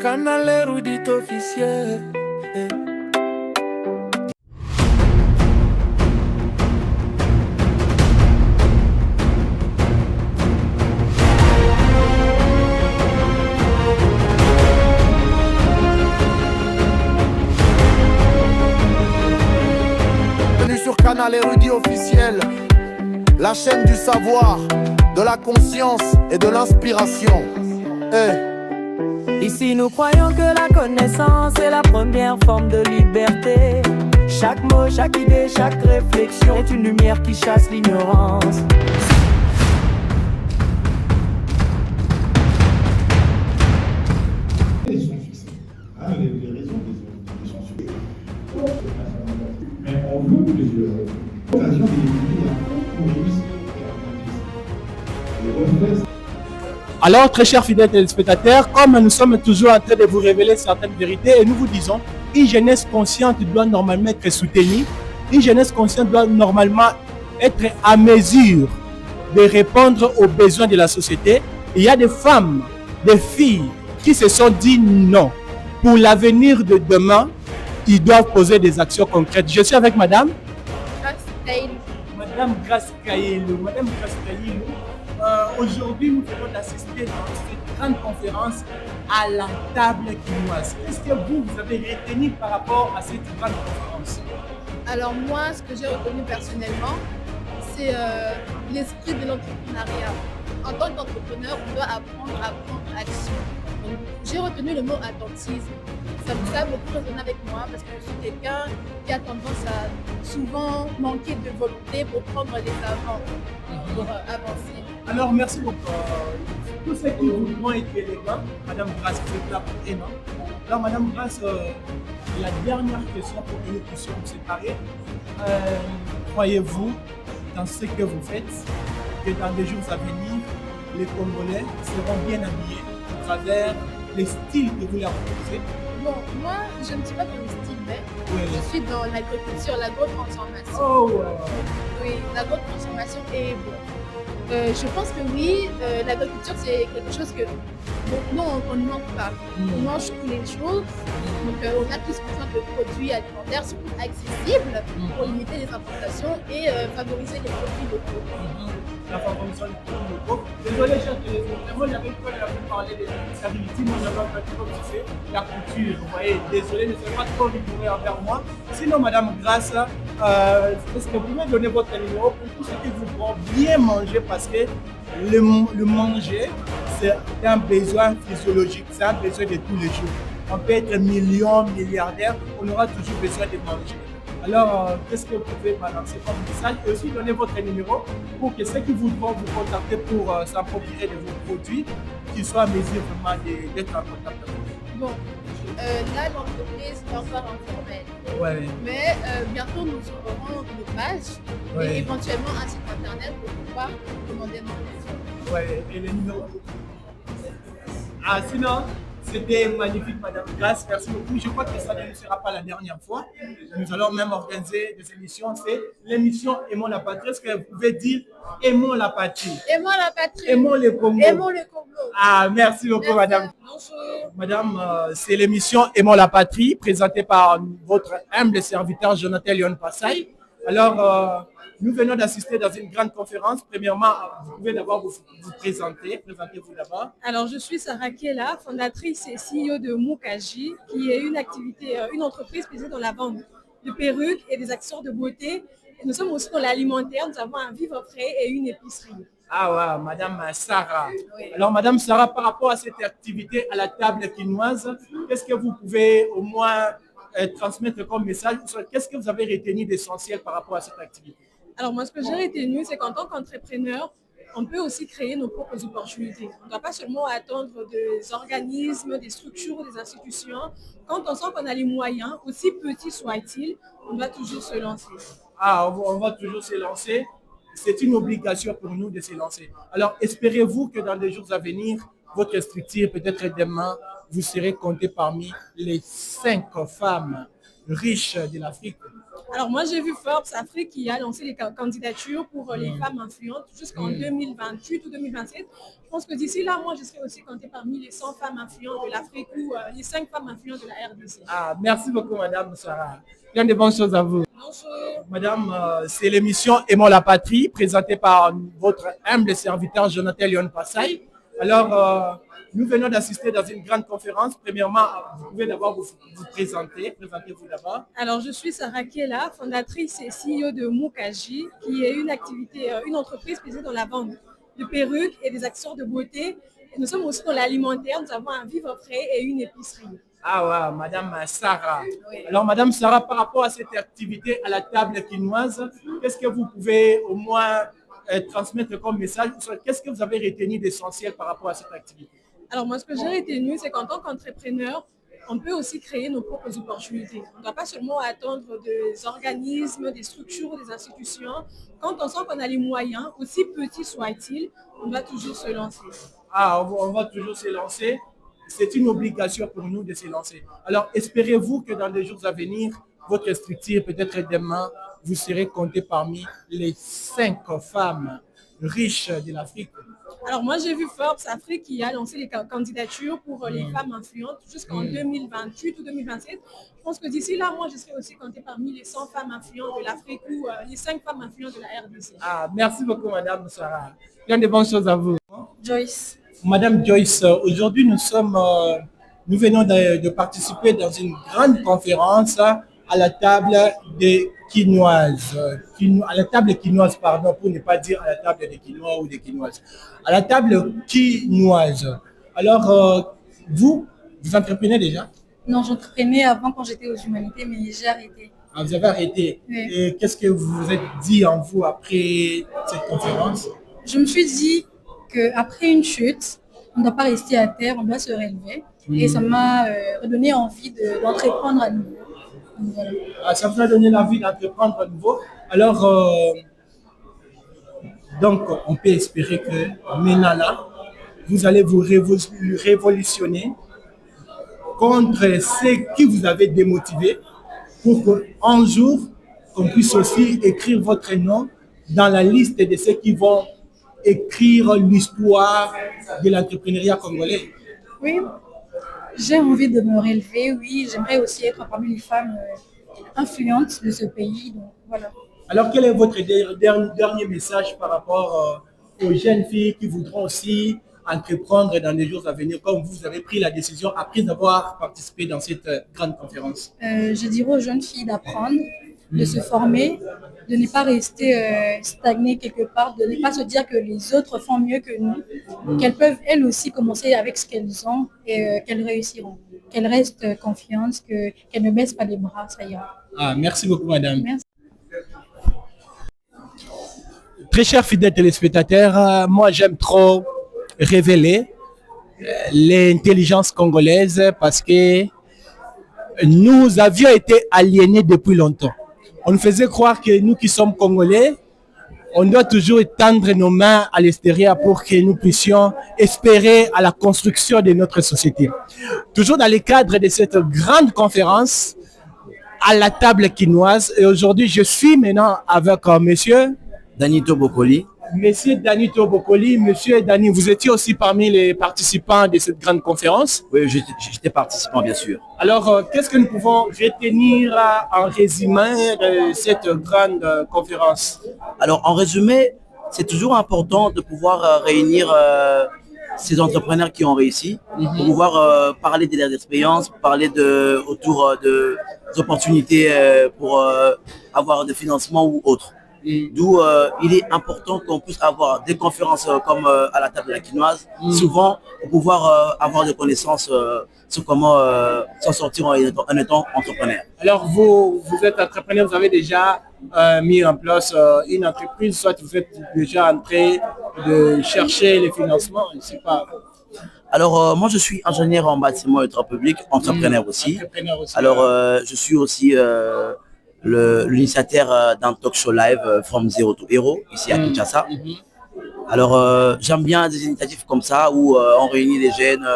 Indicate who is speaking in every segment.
Speaker 1: Canal érudit officiel. Bienvenue sur Canal érudit officiel, la chaîne du savoir, de la conscience et de l'inspiration.
Speaker 2: Ici nous croyons que la connaissance est la première forme de liberté. Chaque mot, chaque idée, chaque réflexion est une lumière qui chasse l'ignorance.
Speaker 3: Les sont fixées. Les raisons sont fixées. Mais on veut plusieurs occasions d'éliminer pour réussir et reflets.
Speaker 4: Alors, très chers fidèles téléspectateurs, comme nous sommes toujours en train de vous révéler certaines vérités et nous vous disons, une jeunesse consciente doit normalement être soutenue, une jeunesse consciente doit normalement être à mesure de répondre aux besoins de la société. Il y a des femmes, des filles qui se sont dit non. Pour l'avenir de demain, ils doivent poser des actions concrètes. Je suis avec madame Grace Kailou. Madame Grace Kailou, aujourd'hui, nous venons d'assister dans cette grande conférence à la table quinoise. Qu'est-ce que vous avez retenu par rapport à cette grande conférence?
Speaker 5: Alors moi, ce que j'ai retenu personnellement, c'est l'esprit de l'entrepreneuriat. En tant qu'entrepreneur, on doit apprendre à prendre action. Donc, j'ai retenu le mot attentisme. Ça me beaucoup résonner avec moi parce que je suis quelqu'un qui a tendance à souvent manquer de volonté pour prendre les avant, pour avancer.
Speaker 4: Alors, merci beaucoup. Tous ceux qui vont être élégants, Madame Grace, vous êtes là pour Emma. Alors, Madame Grace, la dernière question pour que nous puissions nous séparer. Croyez-vous dans ce que vous faites, que dans les jours à venir, les Congolais seront bien habillés à travers les styles que vous leur proposez?
Speaker 5: Bon, moi, je ne suis pas dans le style, mais je suis dans l'agriculture, l'agro-transformation.
Speaker 4: Oh,
Speaker 5: oui, l'agro-transformation est bon. Je pense que oui, l'agriculture c'est quelque chose que nous on ne manque pas. On mange tous les jours, donc on a tous besoin de produits alimentaires surtout accessibles pour limiter les importations et favoriser les produits locaux.
Speaker 4: La formation des produits locaux. Désolé, chers téléspectateurs, moi j'avais peur de vous parler des stabilités, moi j'avais entendu comme tu sais, la couture. Vous voyez, désolé, ne soyez pas trop rigoureux envers moi. Sinon, Madame Grace, est-ce que vous pouvez donner votre numéro pour tous ceux qui voudront bien manger parce que le manger, c'est un besoin physiologique, c'est un besoin de tous les jours. On peut être million, milliardaire, on aura toujours besoin de manger. Alors, qu'est-ce que vous pouvez balancer comme message et aussi donner votre numéro pour que ceux qui voudront vous contacter pour s'approprier de vos produits, qu'ils soient à mesure vraiment d'être en contact avec vous.
Speaker 5: Bon, là l'entreprise est encore informelle.
Speaker 4: Ouais.
Speaker 5: Mais bientôt nous aurons une page et éventuellement un site internet pour pouvoir commander nos produits.
Speaker 4: Ouais, et le numéro. Ah, sinon, c'était magnifique, Madame Grace. Merci beaucoup. Je crois que ça ne sera pas la dernière fois. Nous allons même organiser des émissions. C'est l'émission Aimons la patrie. Est-ce que vous pouvez dire Aimons la patrie?
Speaker 5: Aimons la patrie.
Speaker 4: Aimons le Congo.
Speaker 5: Aimons le Congo.
Speaker 4: Ah, merci beaucoup, merci, Madame.
Speaker 5: Bonjour.
Speaker 4: Madame, c'est l'émission Aimons la patrie, présentée par votre humble serviteur Jonathan Léon Passaï. Alors, nous venons d'assister dans une grande conférence. Premièrement, vous pouvez d'abord vous présenter. Présentez-vous d'abord.
Speaker 6: Alors, je suis Sarah Kela, fondatrice et CEO de Mukaji, qui est une activité, une entreprise spécialisée dans la vente de perruques et des accessoires de beauté. Et nous sommes aussi dans l'alimentaire. Nous avons un vivre frais et une épicerie.
Speaker 4: Ah ouais, Madame Sarah.
Speaker 6: Oui.
Speaker 4: Alors, Madame Sarah, par rapport à cette activité à la table quinoise, qu'est-ce que vous pouvez au moins transmettre comme message? Qu'est-ce que vous avez retenu d'essentiel par rapport à cette activité?
Speaker 6: Alors moi, ce que j'ai retenu, c'est qu'en tant qu'entrepreneur, on peut aussi créer nos propres opportunités. On ne doit pas seulement attendre des organismes, des structures ou des institutions. Quand on sent qu'on a les moyens, aussi petits soient-ils, on doit toujours se lancer.
Speaker 4: Ah, on va toujours se lancer. C'est une obligation pour nous de se lancer. Alors, espérez-vous que dans les jours à venir, votre structure, peut-être demain, vous serez compté parmi les 5 femmes riches de l'Afrique?
Speaker 6: Alors moi, j'ai vu Forbes Afrique qui a lancé les candidatures pour les femmes influentes jusqu'en 2028 ou 2027. Je pense que d'ici là, moi, je serai aussi comptée parmi les 100 femmes influentes de l'Afrique ou les 5 femmes influentes de la RDC.
Speaker 4: Ah, merci beaucoup, Madame Sarah. Plein de bonnes choses à vous.
Speaker 6: Bonjour.
Speaker 4: Madame, c'est l'émission Aimons la patrie, présentée par votre humble serviteur Jonathan Lyon Passaï. Alors, nous venons d'assister dans une grande conférence. Premièrement, vous pouvez d'abord vous présenter. Présentez-vous d'abord.
Speaker 6: Alors, je suis Sarah Kela, fondatrice et CEO de Mukaji, qui est une entreprise spécialisée dans la vente de perruques et des accessoires de beauté. Et nous sommes aussi dans l'alimentaire. Nous avons un vivre frais et une épicerie.
Speaker 4: Ah ouais, Madame Sarah.
Speaker 6: Oui.
Speaker 4: Alors, Madame Sarah, par rapport à cette activité à la table quinoise, qu'est-ce que vous pouvez au moins transmettre comme message? Qu'est-ce que vous avez retenu d'essentiel par rapport à cette activité?
Speaker 6: Alors moi, ce que j'ai retenu, c'est qu'en tant qu'entrepreneur, on peut aussi créer nos propres opportunités. On ne doit pas seulement attendre des organismes, des structures, des institutions. Quand on sent qu'on a les moyens, aussi petits soient-ils, on doit toujours se lancer.
Speaker 4: Ah, on va toujours se lancer. C'est une obligation pour nous de se lancer. Alors, espérez-vous que dans les jours à venir, votre structure, peut-être demain, vous serez compté parmi les 5 femmes riches de l'Afrique?
Speaker 6: Alors moi, j'ai vu Forbes Afrique qui a lancé les candidatures pour les femmes influentes jusqu'en 2028 ou 2027. Je pense que d'ici là, moi, je serai aussi comptée parmi les 100 femmes influentes de l'Afrique ou les 5 femmes influentes de la RDC.
Speaker 4: Ah, merci beaucoup, Madame Sarah. Plein de bonnes choses à vous.
Speaker 7: Joyce.
Speaker 4: Madame Joyce, aujourd'hui, nous venons de participer dans une grande conférence à la table des quinoises. À la table quinoise, pardon, pour ne pas dire à la table des quinois ou des quinoises. À la table quinoise. Alors, vous entreprenez déjà?
Speaker 7: Non, j'entreprenais avant quand j'étais aux humanités, mais j'ai arrêté.
Speaker 4: Ah, vous avez arrêté.
Speaker 7: Oui.
Speaker 4: Et qu'est-ce que vous vous êtes dit en vous après cette conférence?
Speaker 7: Je me suis dit qu'après une chute, on ne doit pas rester à terre, on doit se relever. Et ça m'a redonné envie d'entreprendre à nouveau. Donc, voilà.
Speaker 4: Ah, ça vous a donné l'envie d'entreprendre à nouveau. Alors, donc, on peut espérer que maintenant, là, vous allez vous révolutionner contre ce qui vous avait démotivé pour qu'un jour, on puisse aussi écrire votre nom dans la liste de ceux qui vont écrire l'histoire de l'entrepreneuriat congolais.
Speaker 7: Oui, j'ai envie de me relever, oui. J'aimerais aussi être parmi les femmes influentes de ce pays. Donc, voilà.
Speaker 4: Alors, quel est votre dernier message par rapport aux jeunes filles qui voudront aussi entreprendre dans les jours à venir, comme vous avez pris la décision après avoir participé dans cette grande conférence?
Speaker 7: Je dirais aux jeunes filles d'apprendre, de se former, de ne pas rester stagnées quelque part, de ne pas se dire que les autres font mieux que nous, qu'elles peuvent elles aussi commencer avec ce qu'elles ont et qu'elles réussiront. Qu'elles restent confiantes, qu'elles ne baissent pas les bras, ça ira.
Speaker 4: Ah, merci beaucoup, madame.
Speaker 7: Merci.
Speaker 4: Très chers fidèles téléspectateurs, moi j'aime trop révéler l'intelligence congolaise parce que nous avions été aliénés depuis longtemps. On nous faisait croire que nous qui sommes Congolais, on doit toujours étendre nos mains à l'extérieur pour que nous puissions espérer à la construction de notre société. Toujours dans le cadre de cette grande conférence à la table quinoise. Et aujourd'hui, je suis maintenant avec monsieur
Speaker 8: Danito Bokoli.
Speaker 4: Monsieur Danito Bokoli. Monsieur Dani, vous étiez aussi parmi les participants de cette grande conférence?
Speaker 8: Oui, j'étais participant, bien sûr.
Speaker 4: Alors, qu'est-ce que nous pouvons retenir en résumé de cette grande conférence?
Speaker 8: Alors, en résumé, c'est toujours important de pouvoir réunir ces entrepreneurs qui ont réussi, pour pouvoir parler de leurs expériences, parler autour de des opportunités pour avoir des financements ou autres. D'où il est important qu'on puisse avoir des conférences comme à la table de la quinoise, souvent pour pouvoir avoir des connaissances sur comment s'en sortir en étant entrepreneur.
Speaker 4: Alors vous êtes entrepreneur, vous avez déjà mis en place une entreprise, soit vous êtes déjà en train de chercher les financements, je ne sais pas.
Speaker 8: Alors moi je suis ingénieur en bâtiment et travaux publics, entrepreneur aussi. Alors je suis aussi l'initiateur d'un talk show live From Zero to Hero ici à Kinshasa. Alors, j'aime bien des initiatives comme ça où on réunit les jeunes,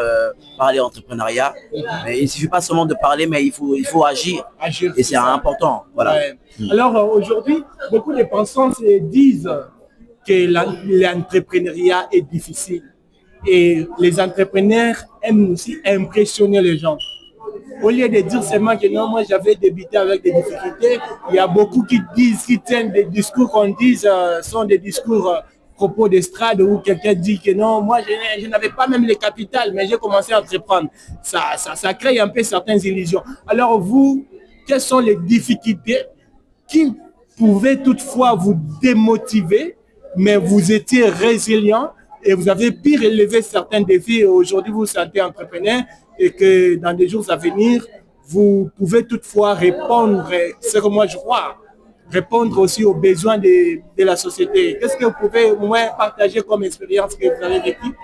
Speaker 8: parler entrepreneuriat. Mais il ne suffit pas seulement de parler, mais il faut agir. Et c'est important. Voilà.
Speaker 4: Ouais. Alors, aujourd'hui, beaucoup de pensants se disent que l'entrepreneuriat est difficile. Et les entrepreneurs aiment aussi impressionner les gens. Au lieu de dire seulement que non, moi j'avais débuté avec des difficultés, il y a beaucoup qui tiennent des discours qu'on dit sont des discours propos d'estrade où quelqu'un dit que non, moi je n'avais pas même le capital, mais j'ai commencé à entreprendre. Ça crée un peu certaines illusions. Alors vous, quelles sont les difficultés qui pouvaient toutefois vous démotiver, mais vous étiez résilient et vous avez pu relever certains défis et aujourd'hui vous vous sentez entrepreneur et que dans des jours à venir, vous pouvez toutefois répondre, ce que moi je crois, répondre aussi aux besoins de la société. Qu'est-ce que vous pouvez au moins partager comme expérience que vous avez vécue?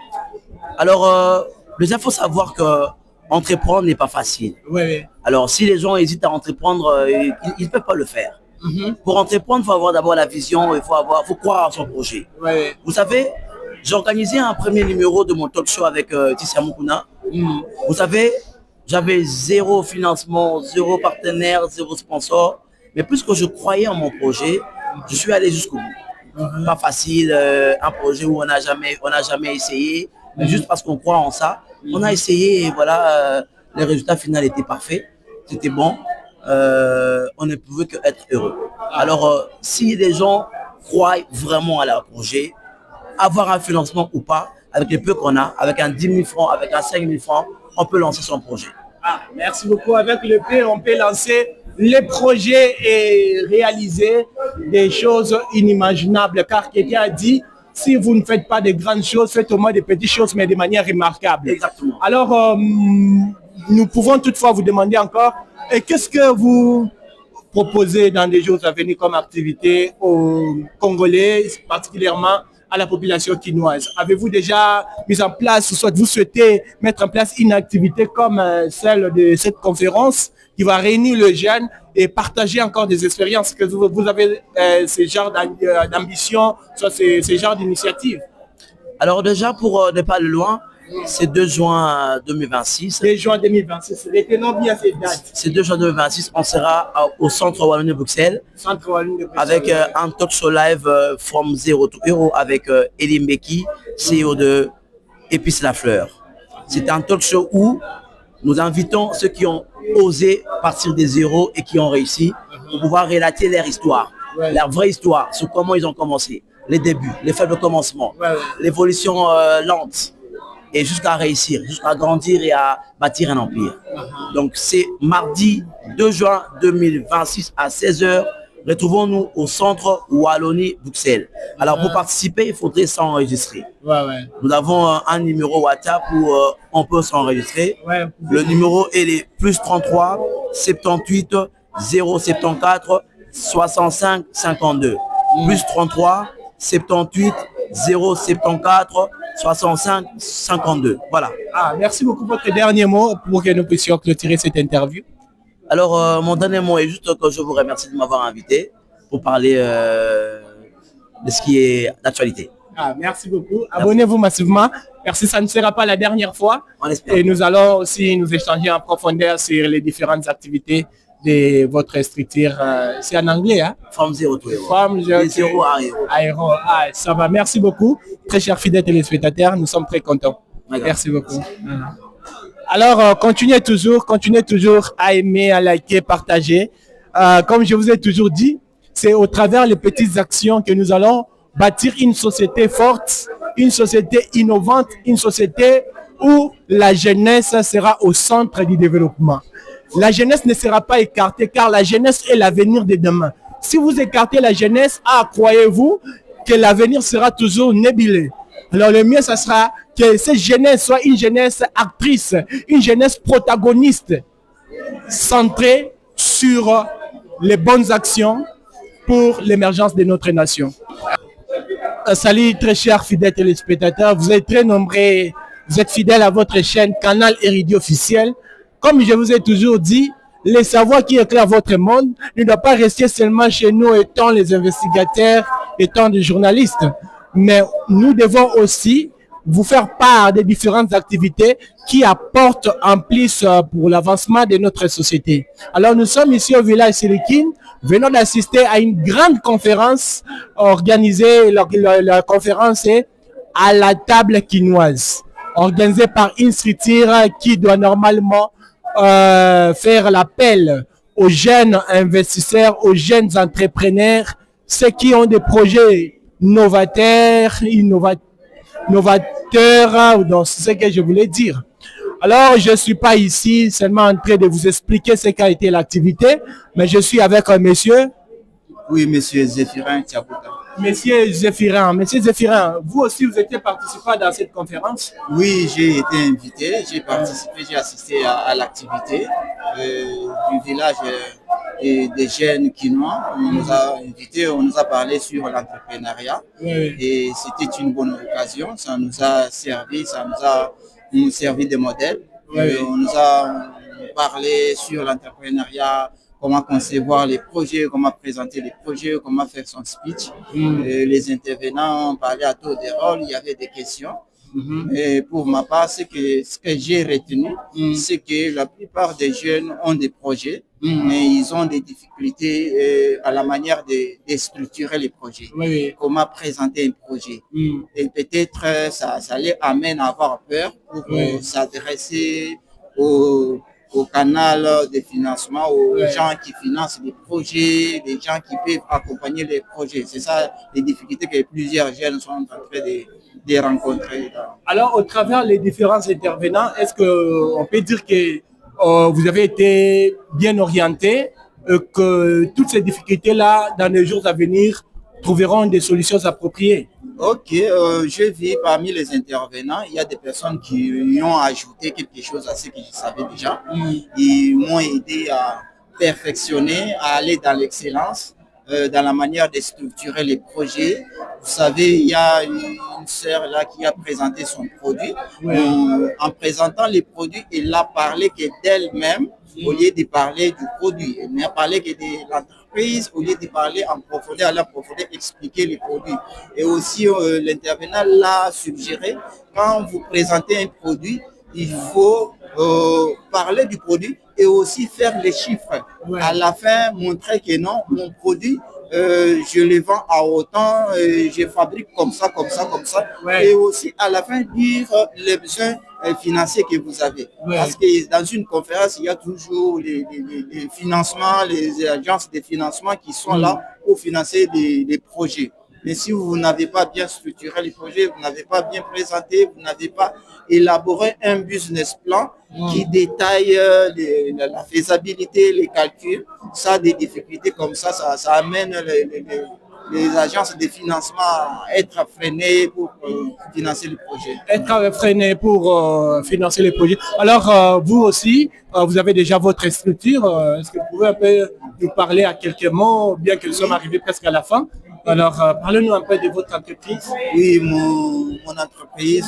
Speaker 8: Alors, déjà, il faut savoir que entreprendre n'est pas facile.
Speaker 4: Oui.
Speaker 8: Alors, si les gens hésitent à entreprendre, ils ne peuvent pas le faire. Pour entreprendre, il faut avoir d'abord la vision, il faut croire à son projet.
Speaker 4: Ouais.
Speaker 8: Vous savez, j'ai organisé un premier numéro de mon talk show avec Tissia Mukuna. Vous savez, j'avais zéro financement, zéro partenaire, zéro sponsor. Mais puisque je croyais en mon projet, je suis allé jusqu'au bout. Pas facile, un projet où on n'a jamais essayé, mais juste parce qu'on croit en ça, on a essayé et voilà, le résultat final était parfait, c'était bon, on ne pouvait qu'être heureux. Alors, si les gens croient vraiment à leur projet, avoir un financement ou pas, avec le peu qu'on a, avec un 10 000 francs, avec un 5 000 francs, on peut lancer son projet.
Speaker 4: Ah, merci beaucoup. Avec le peu, on peut lancer les projets et réaliser des choses inimaginables. Car quelqu'un a dit, si vous ne faites pas de grandes choses, faites au moins des petites choses, mais de manière remarquable.
Speaker 8: Exactement.
Speaker 4: Alors, nous pouvons toutefois vous demander encore, qu'est-ce que vous proposez dans les jours à venir comme activité aux Congolais, particulièrement à la population quinoise? Avez-vous déjà mis en place, ou soit vous souhaitez mettre en place une activité comme celle de cette conférence qui va réunir les jeunes et partager encore des expériences, que vous avez ce genre d'ambition, soit ce genre d'initiative?
Speaker 8: Alors déjà, pour ne pas aller loin, c'est 2 juin 2026.
Speaker 4: 2 juin 2026, retenons bien ces dates.
Speaker 8: C'est 2 juin 2026, on sera au centre Wallonie-Bruxelles avec un talk show live from Zero to Hero avec Elie Mbeki, CEO de Épice la Fleur. C'est un talk show où nous invitons ceux qui ont osé partir des zéros et qui ont réussi pour pouvoir relater leur histoire, leur vraie histoire, sur comment ils ont commencé, les débuts, les faibles commencements, l'évolution lente, et jusqu'à réussir, jusqu'à grandir et à bâtir un empire. Donc c'est mardi 2 juin 2026 à 16 h. Retrouvons-nous au centre Wallonie-Bruxelles. Alors pour participer, il faudrait s'enregistrer. Nous avons un numéro WhatsApp où on peut s'enregistrer. Le numéro est les +33 78 074 65 52. +33 78 074 65 52. Voilà.
Speaker 4: Ah, merci beaucoup. Votre dernier mot pour que nous puissions clôturer cette interview.
Speaker 8: Alors, mon dernier mot est juste que je vous remercie de m'avoir invité pour parler de ce qui est d'actualité.
Speaker 4: Ah, merci beaucoup. Abonnez-vous massivement. Merci, ça ne sera pas la dernière fois.
Speaker 8: On espère.
Speaker 4: Et nous allons aussi nous échanger en profondeur sur les différentes activités de votre structure. C'est en anglais, hein?
Speaker 8: From Zero to Hero.
Speaker 4: From
Speaker 8: Zero à Hero.
Speaker 4: Ah, ça va. Merci beaucoup. Très chers fidèles téléspectateurs, nous sommes très contents. Merci beaucoup. Alors, continuez toujours à aimer, à liker, partager. Comme je vous ai toujours dit, c'est au travers des petites actions que nous allons bâtir une société forte, une société innovante, une société où la jeunesse sera au centre du développement. La jeunesse ne sera pas écartée car la jeunesse est l'avenir de demain. Si vous écartez la jeunesse, croyez-vous que l'avenir sera toujours nébuleux. Alors le mieux, ça sera que cette jeunesse soit une jeunesse actrice, une jeunesse protagoniste, centrée sur les bonnes actions pour l'émergence de notre nation. Salut très chers fidèles téléspectateurs, vous êtes très nombreux, vous êtes fidèles à votre chaîne Canal Érudit officiel. Comme je vous ai toujours dit, les savoirs qui éclairent votre monde ne doivent pas rester seulement chez nous étant les investigateurs, étant des journalistes. mais nous devons aussi vous faire part des différentes activités qui apportent en plus pour l'avancement de notre société. Alors nous sommes ici au village Sirikine, venons d'assister à une grande conférence organisée. La conférence est à la table quinoise, organisée par Instritir, qui doit normalement faire l'appel aux jeunes investisseurs, aux jeunes entrepreneurs, ceux qui ont des projets novateurs, dans ce que je voulais dire. Alors, je ne suis pas ici seulement en train de vous expliquer ce qu'a été l'activité, mais je suis avec un monsieur.
Speaker 9: Oui, monsieur Zéphirin Tiabouta.
Speaker 4: Monsieur Zéphirin, vous aussi, vous étiez participant dans cette conférence?
Speaker 9: Oui, j'ai été invité, j'ai participé, j'ai assisté à l'activité du village des jeunes quinois. On nous a invités, on nous a parlé sur l'entrepreneuriat. Et c'était une bonne occasion, ça nous a servi, nous servi de modèle. On nous a parlé sur l'entrepreneuriat, comment concevoir les projets, comment présenter les projets, comment faire son speech. Les intervenants parlaient à tour de rôle, il y avait des questions. Et pour ma part, ce que j'ai retenu, c'est que la plupart des jeunes ont des projets, mais ils ont des difficultés à la manière de structurer les projets. Comment présenter un projet. Et peut-être ça les amène à avoir peur pour s'adresser au canal de financement, aux gens qui financent les projets, les gens qui peuvent accompagner les projets. C'est ça les difficultés que plusieurs jeunes sont en train de rencontrer.
Speaker 4: Alors, au travers les différents intervenants, est-ce qu'on peut dire que vous avez été bien orienté, que toutes ces difficultés-là, dans les jours à venir, trouveront des solutions appropriées?
Speaker 9: Ok, je vis parmi les intervenants, il y a des personnes qui ont ajouté quelque chose à ce que je savais déjà. Ils m'ont aidé à perfectionner, à aller dans l'excellence, dans la manière de structurer les projets. Vous savez, il y a une sœur là qui a présenté son produit. En présentant les produits, elle a parlé que d'elle-même, au lieu de parler du produit. Elle n'a parlé que de l'entreprise, au lieu de parler en profondeur, elle a profondeur, expliquer les produits. Et aussi, l'intervenant l'a suggéré, quand vous présentez un produit, il faut parler du produit et aussi faire les chiffres. À la fin, montrer que non, mon produit, je le vends à autant, je fabrique comme ça. Et aussi, à la fin, dire les besoins financiers que vous avez. Parce que dans une conférence, il y a toujours les financements, les agences de financement qui sont là pour financer des projets. Mais si vous n'avez pas bien structuré les projets, vous n'avez pas bien présenté, vous n'avez pas élaboré un business plan qui détaille la faisabilité, les calculs, ça, des difficultés comme ça amène les agences de financement à être freinées pour financer les projets.
Speaker 4: Être freinées pour financer les projets. Alors, vous aussi, vous avez déjà votre structure. Est-ce que vous pouvez un peu nous parler à quelques mots, bien que nous sommes arrivés presque à la fin? Alors, parlez-nous un peu de votre entreprise.
Speaker 9: Oui, mon entreprise,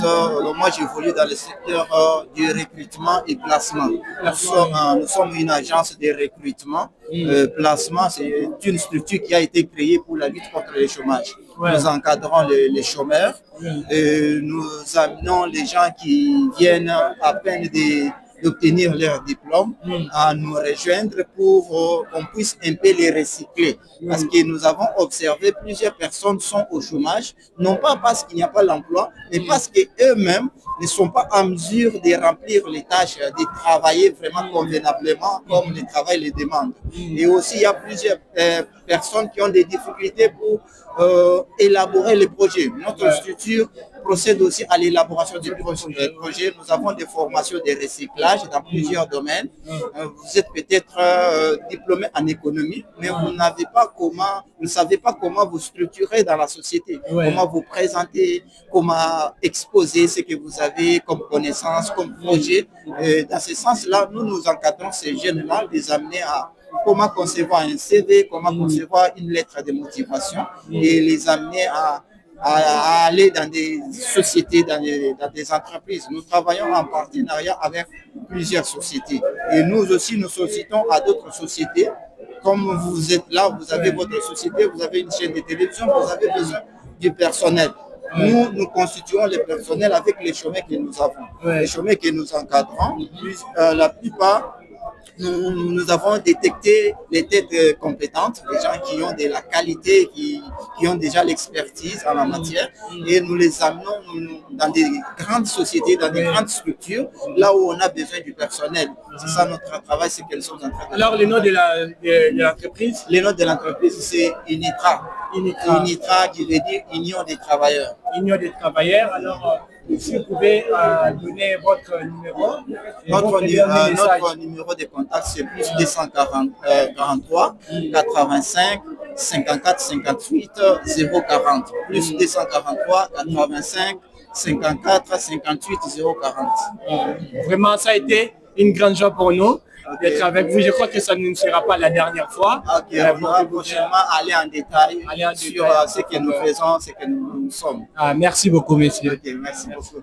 Speaker 9: moi j'évolue dans le secteur du recrutement et placement. Nous sommes une agence de recrutement. Placement, c'est une structure qui a été créée pour la lutte contre le chômage. Nous encadrons les chômeurs. Nous amenons les gens qui viennent à peine d'obtenir leur diplôme à nous rejoindre pour qu'on puisse un peu les recycler. Parce que nous avons observé plusieurs personnes sont au chômage, non pas parce qu'il n'y a pas l'emploi, mais parce qu'eux-mêmes ne sont pas en mesure de remplir les tâches, de travailler vraiment convenablement comme le travail les demande. Et aussi, il y a plusieurs personnes qui ont des difficultés pour élaborer les projets. Notre structure procède aussi à l'élaboration des projets. Nous avons des formations de recyclage dans plusieurs domaines. Vous êtes peut-être diplômé en économie, mais vous ne savez pas comment vous structurer dans la société, comment vous présenter, comment exposer ce que vous avez comme connaissance, comme projet. Dans ce sens-là, nous encadrons ces jeunes-là, les amener à comment concevoir un CV, comment concevoir une lettre de motivation et les amener à aller dans des sociétés, dans des entreprises. Nous travaillons en partenariat avec plusieurs sociétés. Et nous aussi, nous sollicitons à d'autres sociétés. Comme vous êtes là, vous avez votre société, vous avez une chaîne de télévision, vous avez besoin du personnel. Nous constituons les personnels avec les chômeurs que nous avons. Les chômeurs que nous encadrons, la plupart, nous avons détecté les têtes compétentes, les gens qui ont de la qualité, qui ont déjà l'expertise en la matière, et nous les amenons dans des grandes sociétés, dans des grandes structures, là où on a besoin du personnel. C'est ça notre travail, c'est qu'elles sont en train de...
Speaker 4: Alors, le nom de l'entreprise?
Speaker 9: Le nom de l'entreprise, c'est UNITRA. UNITRA qui veut dire Union des travailleurs.
Speaker 4: Union des travailleurs. Alors, si vous pouvez donner votre numéro.
Speaker 9: Notre numéro de contact, c'est plus 243 85 54 58 040. Plus 243 85 54 58 040.
Speaker 4: Vraiment, ça a été une grande joie pour nous d'être avec vous. Je crois que ça ne sera pas la dernière fois.
Speaker 9: Ok, on va prochainement aller en détail sur ce que nous faisons, ce que nous sommes.
Speaker 4: Merci beaucoup, messieurs.
Speaker 9: Ok, merci beaucoup.